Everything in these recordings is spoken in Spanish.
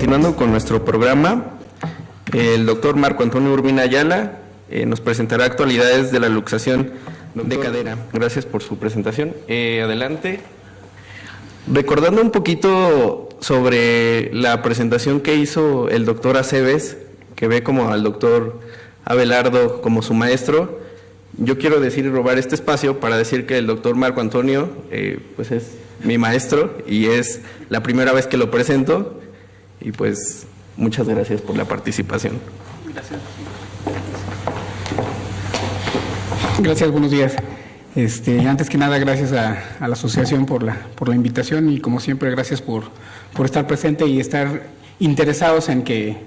continuando con nuestro programa, el doctor Marco Antonio Urbina Ayala nos presentará actualidades de la luxación de cadera. Gracias por su presentación. Adelante. Recordando un poquito sobre la presentación que hizo el doctor Aceves, que ve como al doctor Abelardo como su maestro, yo quiero decir y robar este espacio para decir que el doctor Marco Antonio pues es mi maestro y es la primera vez que lo presento, y pues muchas gracias por la participación. Gracias. Gracias, buenos días. Antes que nada, gracias a la asociación por la invitación, y como siempre, gracias por estar presente y estar interesados en que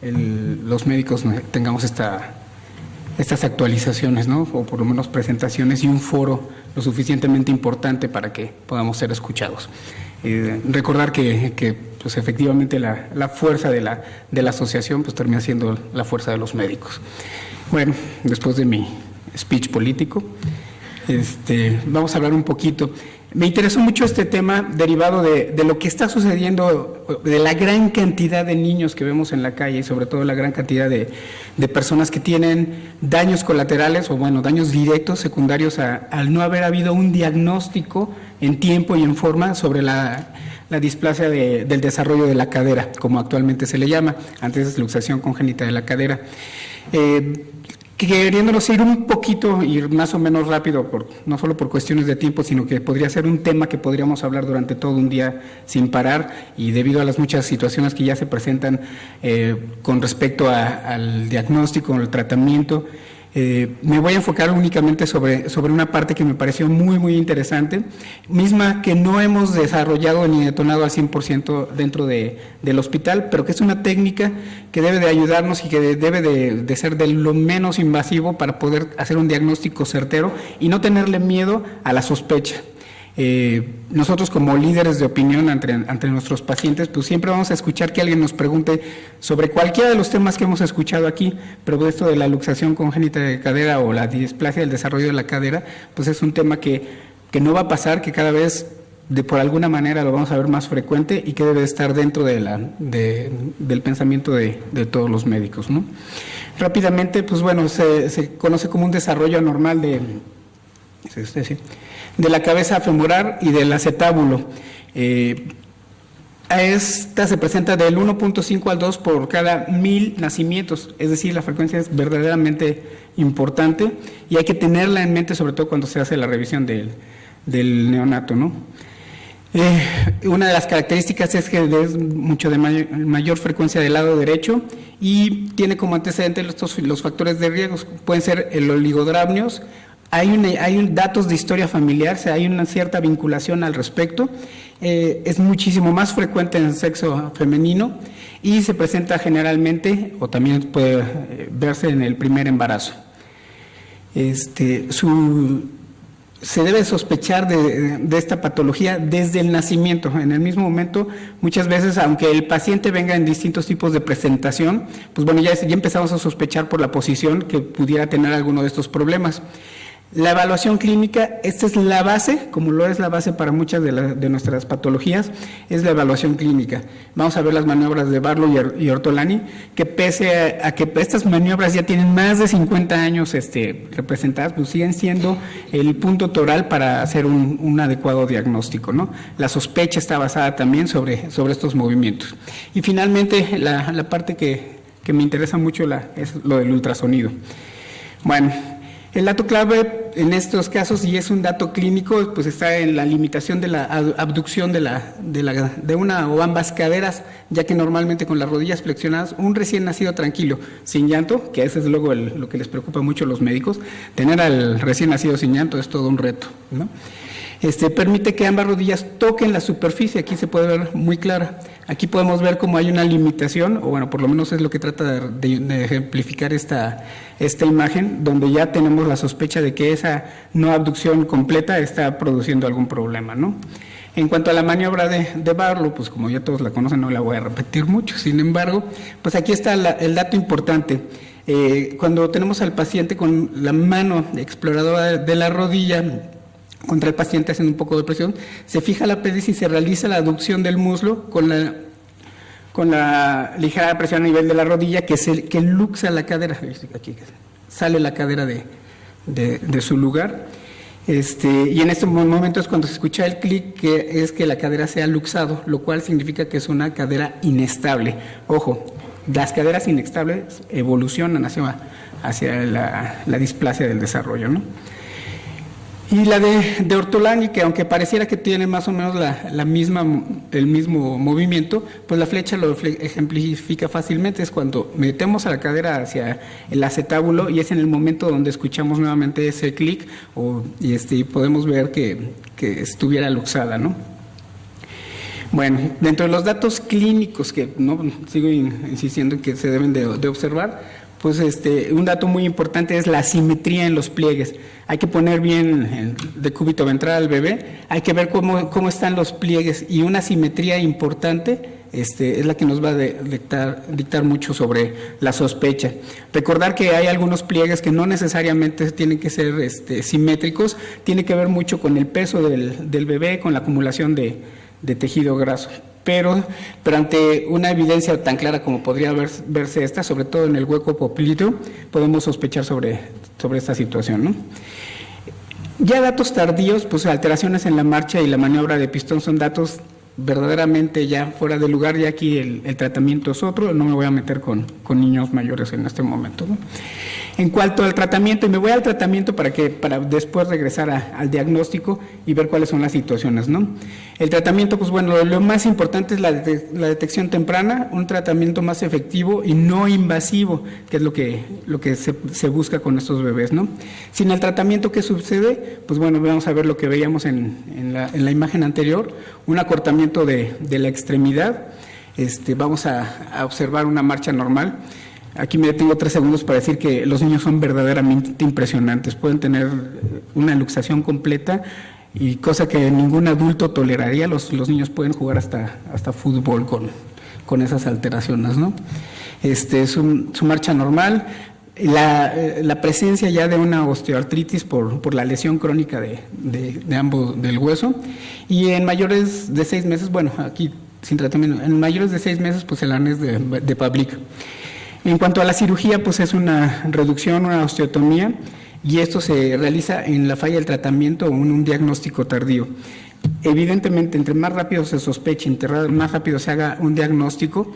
los médicos tengamos estas actualizaciones, ¿no? O por lo menos presentaciones y un foro lo suficientemente importante para que podamos ser escuchados. Recordar que pues efectivamente la fuerza de la asociación pues termina siendo la fuerza de los médicos. Bueno, después de mi speech político, vamos a hablar un poquito. Me interesó mucho este tema derivado de lo que está sucediendo, de la gran cantidad de niños que vemos en la calle y sobre todo la gran cantidad de personas que tienen daños colaterales o bueno, daños directos, secundarios al no haber habido un diagnóstico en tiempo y en forma sobre la displasia del desarrollo de la cadera, como actualmente se le llama. Antes es luxación congénita de la cadera. Queriéndonos ir un poquito, ir más o menos rápido, no solo por cuestiones de tiempo, sino que podría ser un tema que podríamos hablar durante todo un día sin parar, y debido a las muchas situaciones que ya se presentan con respecto al diagnóstico, al tratamiento, me voy a enfocar únicamente sobre una parte que me pareció muy, muy interesante, misma que no hemos desarrollado ni detonado al 100% dentro del hospital, pero que es una técnica que debe de ayudarnos y que debe de ser de lo menos invasivo para poder hacer un diagnóstico certero y no tenerle miedo a la sospecha. Nosotros como líderes de opinión ante nuestros pacientes, pues siempre vamos a escuchar que alguien nos pregunte sobre cualquiera de los temas que hemos escuchado aquí, pero esto de la luxación congénita de cadera o la displasia del desarrollo de la cadera, pues es un tema que no va a pasar, que cada vez por alguna manera lo vamos a ver más frecuente y que debe estar dentro del pensamiento de todos los médicos, ¿no? Rápidamente, pues bueno, se conoce como un desarrollo anormal de la cabeza femoral y del acetábulo. Esta se presenta del 1.5 al 2 por cada 1000 nacimientos, es decir, la frecuencia es verdaderamente importante y hay que tenerla en mente, sobre todo cuando se hace la revisión del neonato, ¿no? Una de las características es que es mucho de mayor frecuencia del lado derecho y tiene como antecedente los factores de riesgo, pueden ser el oligodramnios. Hay datos de historia familiar, hay una cierta vinculación al respecto, es muchísimo más frecuente en el sexo femenino y se presenta generalmente, o también puede verse en el primer embarazo. Se debe sospechar de esta patología desde el nacimiento. En el mismo momento, muchas veces, aunque el paciente venga en distintos tipos de presentación, pues bueno, ya empezamos a sospechar por la posición que pudiera tener alguno de estos problemas. La evaluación clínica, esta es la base, como lo es la base para muchas de nuestras patologías, es la evaluación clínica. Vamos a ver las maniobras de Barlow y Ortolani, que pese a que estas maniobras ya tienen más de 50 años representadas, pues siguen siendo el punto toral para hacer un adecuado diagnóstico, ¿no? La sospecha está basada también sobre estos movimientos. Y finalmente, la parte que me interesa mucho es lo del ultrasonido. Bueno, el dato clave en estos casos, y es un dato clínico, pues está en la limitación de la abducción de una o ambas caderas, ya que normalmente con las rodillas flexionadas, un recién nacido tranquilo, sin llanto, que ese es luego lo que les preocupa mucho a los médicos, tener al recién nacido sin llanto es todo un reto, ¿no? Permite que ambas rodillas toquen la superficie, aquí se puede ver muy clara. Aquí podemos ver cómo hay una limitación, o bueno, por lo menos es lo que trata de ejemplificar esta imagen, donde ya tenemos la sospecha de que esa no abducción completa está produciendo algún problema, ¿no? En cuanto a la maniobra de Barlow, pues como ya todos la conocen, no la voy a repetir mucho, sin embargo, pues aquí está el dato importante. Cuando tenemos al paciente con la mano exploradora de la rodilla contra el paciente haciendo un poco de presión, se fija la pelvis y se realiza la aducción del muslo con con la ligera presión a nivel de la rodilla que luxa la cadera. Aquí sale la cadera de su lugar. Y en este momento es cuando se escucha el clic, que es que la cadera se ha luxado, lo cual significa que es una cadera inestable. Ojo, las caderas inestables evolucionan hacia la displasia del desarrollo, ¿no? Y la de Ortolani, que aunque pareciera que tiene más o menos el mismo movimiento, pues la flecha lo ejemplifica fácilmente. Es cuando metemos a la cadera hacia el acetábulo y es en el momento donde escuchamos nuevamente ese clic y podemos ver que estuviera luxada, ¿no? Bueno, dentro de los datos clínicos que no sigo insistiendo en que se deben de observar, pues un dato muy importante es la simetría en los pliegues. Hay que poner bien el decúbito ventral al bebé, hay que ver cómo están los pliegues, y una simetría importante es la que nos va a dictar mucho sobre la sospecha. Recordar que hay algunos pliegues que no necesariamente tienen que ser simétricos, tiene que ver mucho con el peso del bebé, con la acumulación de tejido graso. Pero ante una evidencia tan clara como podría verse esta, sobre todo en el hueco popliteo, podemos sospechar sobre esta situación, ¿no? Ya datos tardíos, pues alteraciones en la marcha y la maniobra de pistón son datos verdaderamente ya fuera de lugar, y aquí el tratamiento es otro. No me voy a meter con niños mayores en este momento, ¿no? En cuanto al tratamiento, y me voy al tratamiento para después regresar al diagnóstico y ver cuáles son las situaciones, ¿no? El tratamiento, pues bueno, lo más importante es la detección temprana, un tratamiento más efectivo y no invasivo, que es lo que se busca con estos bebés, ¿no? Sin el tratamiento, ¿qué sucede? Pues bueno, vamos a ver lo que veíamos en la imagen anterior, un acortamiento de la extremidad. Vamos a observar una marcha normal. Aquí me detengo 3 segundos para decir que los niños son verdaderamente impresionantes. Pueden tener una luxación completa, y cosa que ningún adulto toleraría. Los niños pueden jugar hasta fútbol con esas alteraciones, ¿no? Su marcha normal. La presencia ya de una osteoartritis por la lesión crónica de ambos del hueso. Y en mayores de 6 meses, bueno, aquí sin tratamiento, en mayores de 6 meses, pues el arnés de Pavlik. En cuanto a la cirugía, pues es una reducción, una osteotomía, y esto se realiza en la falla del tratamiento o en un diagnóstico tardío. Evidentemente, entre más rápido se sospeche, más rápido se haga un diagnóstico,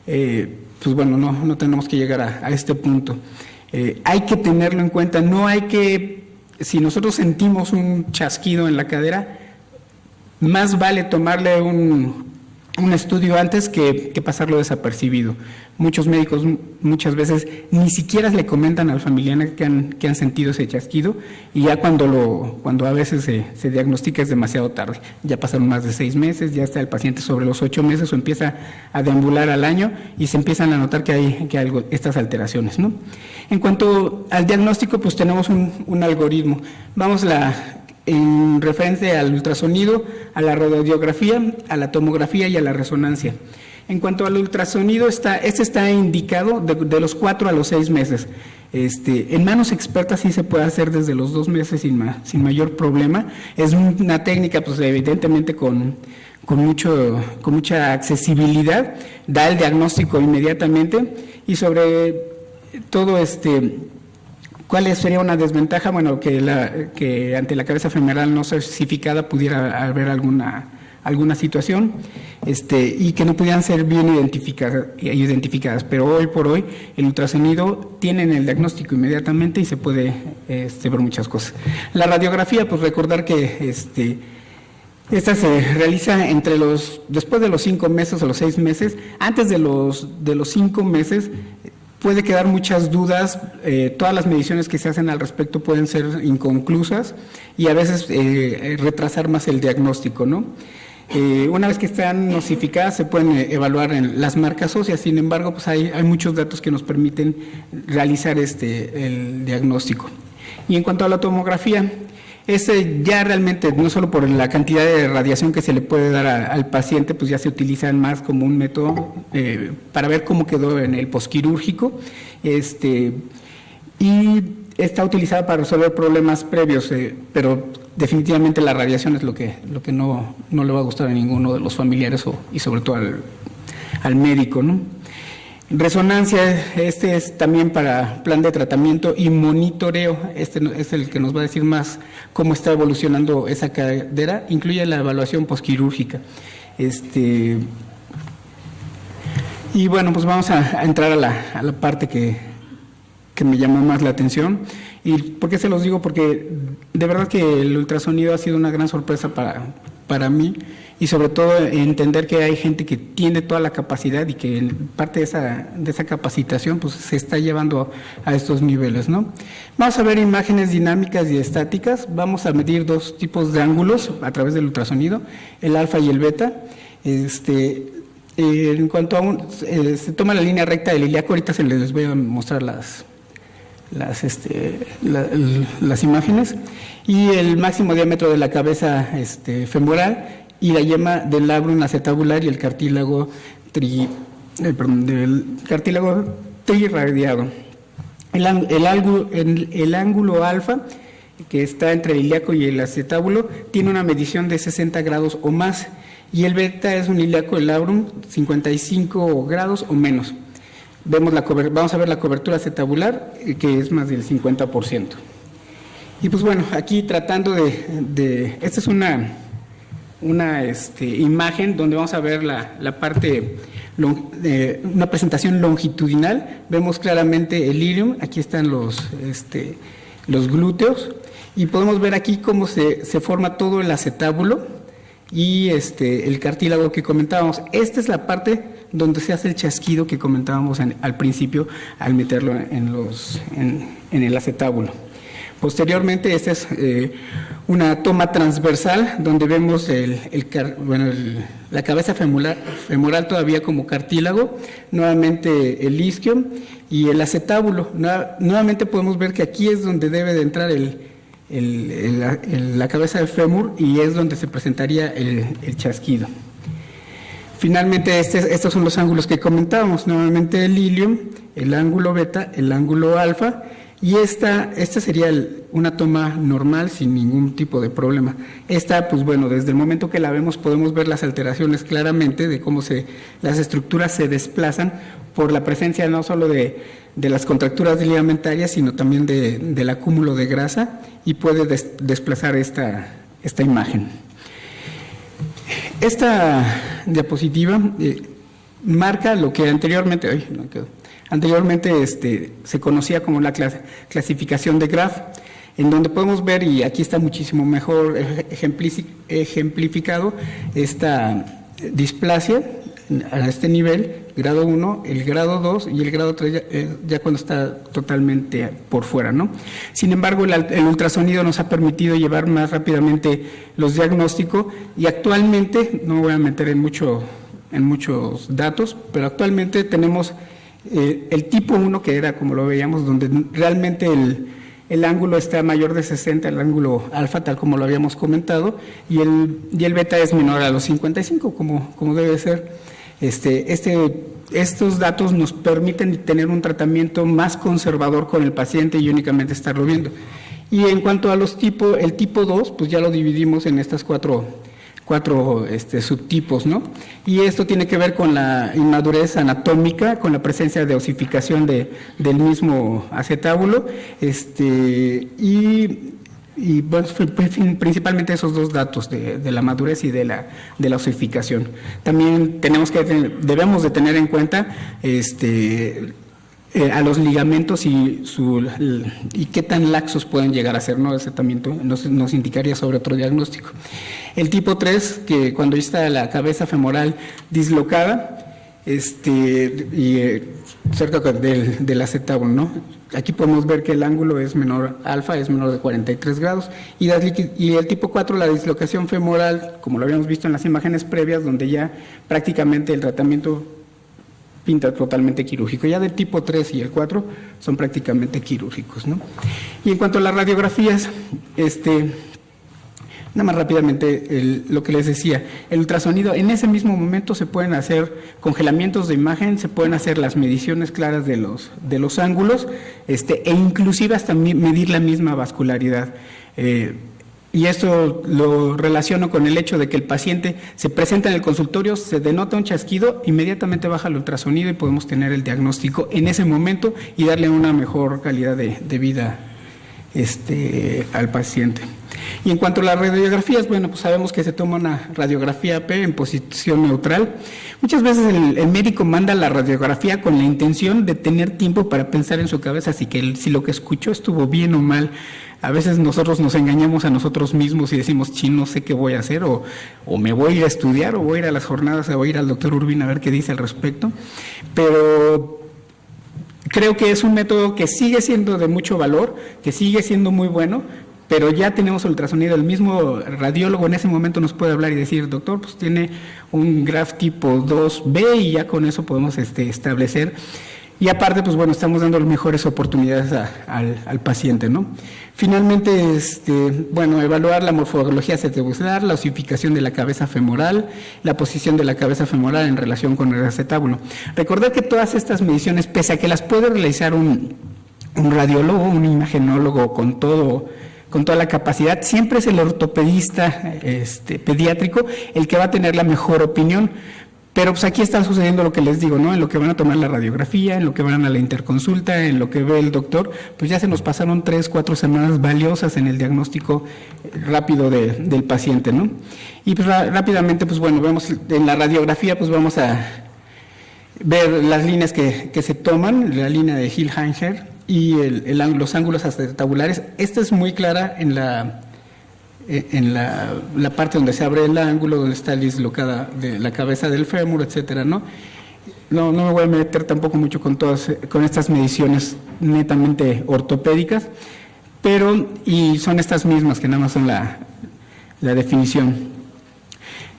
pues bueno, no tenemos que llegar a este punto. Hay que tenerlo en cuenta, si nosotros sentimos un chasquido en la cadera, más vale tomarle un estudio antes que pasarlo desapercibido. Muchos médicos muchas veces ni siquiera le comentan al familiar que han sentido ese chasquido, y ya cuando a veces se diagnostica es demasiado tarde. Ya pasaron más de 6 meses, ya está el paciente sobre los 8 meses o empieza a deambular al año y se empiezan a notar que hay estas alteraciones, ¿no? En cuanto al diagnóstico, pues tenemos un algoritmo. Vamos en referencia al ultrasonido, a la radiografía, a la tomografía y a la resonancia. En cuanto al ultrasonido, está indicado de los 4 a los 6 meses. En manos expertas sí se puede hacer desde los 2 meses sin mayor problema. Es una técnica, pues evidentemente con mucha accesibilidad, da el diagnóstico inmediatamente, y sobre todo ¿cuál sería una desventaja? Bueno, que ante la cabeza femoral no certificada pudiera haber alguna situación, y que no pudieran ser bien identificadas. Pero hoy por hoy el ultrasonido tiene el diagnóstico inmediatamente y se puede ver muchas cosas. La radiografía, pues recordar que esta se realiza después de los 5 meses o los 6 meses. Antes de los 5 meses puede quedar muchas dudas, todas las mediciones que se hacen al respecto pueden ser inconclusas y a veces retrasar más el diagnóstico, ¿no? Una vez que están nosificadas se pueden evaluar en las marcas óseas. Sin embargo, pues hay muchos datos que nos permiten realizar el diagnóstico. Y en cuanto a la tomografía, ya realmente, no solo por la cantidad de radiación que se le puede dar al paciente, pues ya se utiliza más como un método para ver cómo quedó en el posquirúrgico, y está utilizada para resolver problemas previos, pero definitivamente la radiación es lo que no le va a gustar a ninguno de los familiares y sobre todo al médico, ¿no? Resonancia, este es también para plan de tratamiento y monitoreo, este es el que nos va a decir más cómo está evolucionando esa cadera, incluye la evaluación posquirúrgica. Y bueno, pues vamos a entrar a la parte que me llamó más la atención. ¿Y por qué se los digo? Porque de verdad que el ultrasonido ha sido una gran sorpresa para mí, y sobre todo entender que hay gente que tiene toda la capacidad y que parte de esa capacitación pues se está llevando a estos niveles, ¿no? Vamos a ver imágenes dinámicas y estáticas. Vamos a medir dos tipos de ángulos a través del ultrasonido, el alfa y el beta. En cuanto a se toma la línea recta del ilíaco, ahorita se les voy a mostrar las imágenes, y el máximo diámetro de la cabeza femoral y la yema del labrum acetabular y el cartílago trirradiado. El ángulo alfa, que está entre el ilíaco y el acetábulo, tiene una medición de 60 grados o más, y el beta es un ilíaco del labrum 55 grados o menos. Vamos a ver la cobertura acetabular, que es más del 50%. Y pues bueno, aquí tratando esta es una imagen donde vamos a ver la parte, una presentación longitudinal. Vemos claramente el ilium, aquí están los glúteos, y podemos ver aquí cómo se forma todo el acetábulo y el cartílago que comentábamos. Esta es la parte donde se hace el chasquido que comentábamos al principio al meterlo en el acetábulo. Posteriormente, esta es una toma transversal donde vemos la cabeza femoral todavía como cartílago, nuevamente el isquio y el acetábulo. Nuevamente podemos ver que aquí es donde debe de entrar la cabeza del fémur, y es donde se presentaría el chasquido. Finalmente, estos son los ángulos que comentábamos, nuevamente el ilium, el ángulo beta, el ángulo alfa, y esta sería una toma normal sin ningún tipo de problema. Esta, pues bueno, desde el momento que la vemos podemos ver las alteraciones claramente de cómo las estructuras se desplazan por la presencia no solo de las contracturas ligamentarias, sino también del acúmulo de grasa, y puede desplazar esta imagen. Esta diapositiva marca lo que anteriormente se conocía como la clasificación de Graf, en donde podemos ver, y aquí está muchísimo mejor ejemplificado, esta displasia a este nivel, grado 1, el grado 2 y el grado 3 ya cuando está totalmente por fuera, ¿no? Sin embargo, el ultrasonido nos ha permitido llevar más rápidamente los diagnósticos, y actualmente, no me voy a meter en muchos datos, pero actualmente tenemos el tipo 1, que era como lo veíamos, donde realmente el ángulo está mayor de 60, el ángulo alfa, tal como lo habíamos comentado, y el beta es menor a los 55, como debe ser. Estos datos nos permiten tener un tratamiento más conservador con el paciente y únicamente estarlo viendo. Y en cuanto a los tipos, el tipo 2, pues ya lo dividimos en estas cuatro subtipos, ¿no? Y esto tiene que ver con la inmadurez anatómica, con la presencia de osificación del mismo acetábulo, y bueno, principalmente esos dos datos de la madurez y de la osificación. También debemos de tener en cuenta a los ligamentos y qué tan laxos pueden llegar a ser, ¿no? Ese también nos indicaría sobre otro diagnóstico. El tipo 3, que cuando está la cabeza femoral dislocada, cerca del acetábulo, ¿no? Aquí podemos ver que el ángulo es menor, alfa es menor de 43 grados, y el tipo 4, la dislocación femoral, como lo habíamos visto en las imágenes previas, donde ya prácticamente el tratamiento pinta totalmente quirúrgico. Ya del tipo 3 y el 4 son prácticamente quirúrgicos, ¿no? Y en cuanto a las radiografías, nada más rápidamente lo que les decía, el ultrasonido, en ese mismo momento se pueden hacer congelamientos de imagen, se pueden hacer las mediciones claras de los ángulos, e inclusive hasta medir la misma vascularidad. Y esto lo relaciono con el hecho de que el paciente se presenta en el consultorio, se denota un chasquido, inmediatamente baja el ultrasonido y podemos tener el diagnóstico en ese momento y darle una mejor calidad de vida al paciente. Y en cuanto a las radiografías, bueno, pues sabemos que se toma una radiografía P en posición neutral. Muchas veces el médico manda la radiografía con la intención de tener tiempo para pensar en su cabeza si lo que escuchó estuvo bien o mal. A veces nosotros nos engañamos a nosotros mismos y decimos, no sé qué voy a hacer, o me voy a ir a estudiar, o voy a ir a las jornadas, o voy a ir al doctor Urbina a ver qué dice al respecto. Pero creo que es un método que sigue siendo de mucho valor, que sigue siendo muy bueno, pero ya tenemos el ultrasonido. El mismo radiólogo en ese momento nos puede hablar y decir, doctor, pues tiene un graf tipo 2B, y ya con eso podemos establecer. Y aparte, pues bueno, estamos dando mejores oportunidades al paciente, ¿no? Finalmente, bueno, evaluar la morfología cerebromuscular, la osificación de la cabeza femoral, la posición de la cabeza femoral en relación con el acetábulo. Recordar que todas estas mediciones, pese a que las puede realizar un radiólogo, un imagenólogo con toda la capacidad, siempre es el ortopedista pediátrico el que va a tener la mejor opinión. Pero pues aquí está sucediendo lo que les digo, ¿no? En lo que van a tomar la radiografía, en lo que van a la interconsulta, en lo que ve el doctor, pues ya se nos pasaron 3, 4 semanas valiosas en el diagnóstico rápido del paciente, ¿no? Y pues rápidamente, pues bueno, vemos en la radiografía, pues vamos a ver las líneas que se toman, la línea de Hill-Hanger y los ángulos acetabulares. Esta es muy clara en la parte donde se abre el ángulo, donde está dislocada de la cabeza del fémur, etcétera, ¿no? No me voy a meter tampoco mucho con estas mediciones netamente ortopédicas, y son estas mismas que nada más son la definición.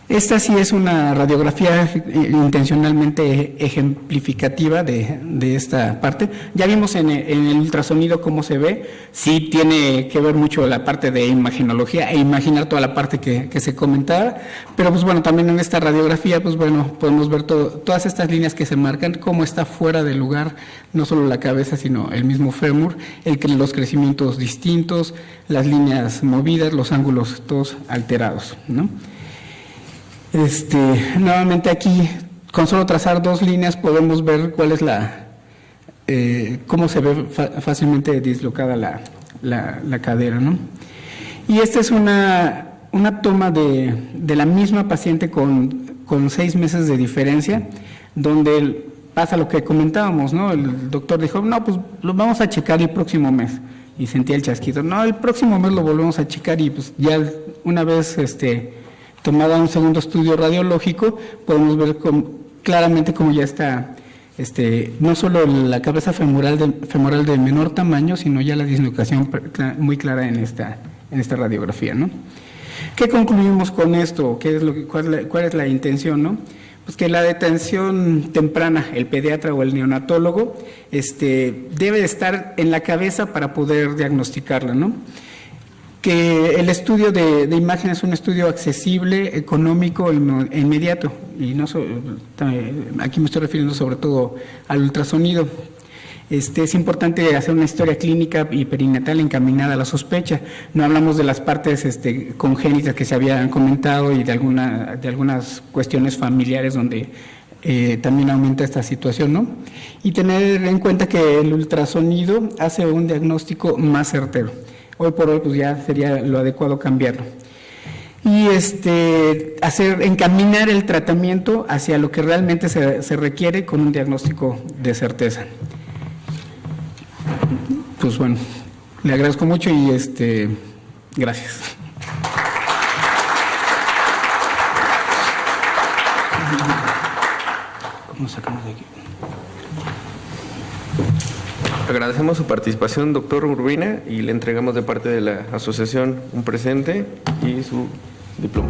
Esta sí es una radiografía intencionalmente ejemplificativa de esta parte. Ya vimos en el ultrasonido cómo se ve. Sí tiene que ver mucho la parte de imagenología e imaginar toda la parte que se comentaba, pero pues bueno, también en esta radiografía, pues bueno, podemos ver todas estas líneas que se marcan, cómo está fuera de lugar, no solo la cabeza, sino el mismo fémur, los crecimientos distintos, las líneas movidas, los ángulos todos alterados, ¿no? Nuevamente aquí, con solo trazar 2 líneas podemos ver cuál es cómo se ve fácilmente dislocada la cadera, ¿no? Y esta es una toma de la misma paciente con 6 meses de diferencia, donde pasa lo que comentábamos, ¿no? El doctor dijo, no, pues lo vamos a checar el próximo mes, y sentía el chasquido. No, el próximo mes lo volvemos a checar, y pues ya una vez tomada un segundo estudio radiológico, podemos ver claramente cómo ya está, no solo la cabeza femoral de menor tamaño, sino ya la dislocación muy clara en esta radiografía, ¿no? ¿Qué concluimos con esto? ¿Cuál es la intención, no? Pues que la detención temprana, el pediatra o el neonatólogo, debe estar en la cabeza para poder diagnosticarla, ¿no? Que el estudio de imagen es un estudio accesible, económico e inmediato, y aquí me estoy refiriendo sobre todo al ultrasonido. Es importante hacer una historia clínica y perinatal encaminada a la sospecha. No hablamos de las partes congénitas que se habían comentado y de algunas cuestiones familiares donde también aumenta esta situación, ¿no? Y tener en cuenta que el ultrasonido hace un diagnóstico más certero. Hoy por hoy pues ya sería lo adecuado cambiarlo. Y encaminar el tratamiento hacia lo que realmente se requiere con un diagnóstico de certeza. Pues bueno, le agradezco mucho y gracias. ¿Cómo sacamos de aquí? Agradecemos su participación, doctor Urbina, y le entregamos de parte de la asociación un presente y su diploma.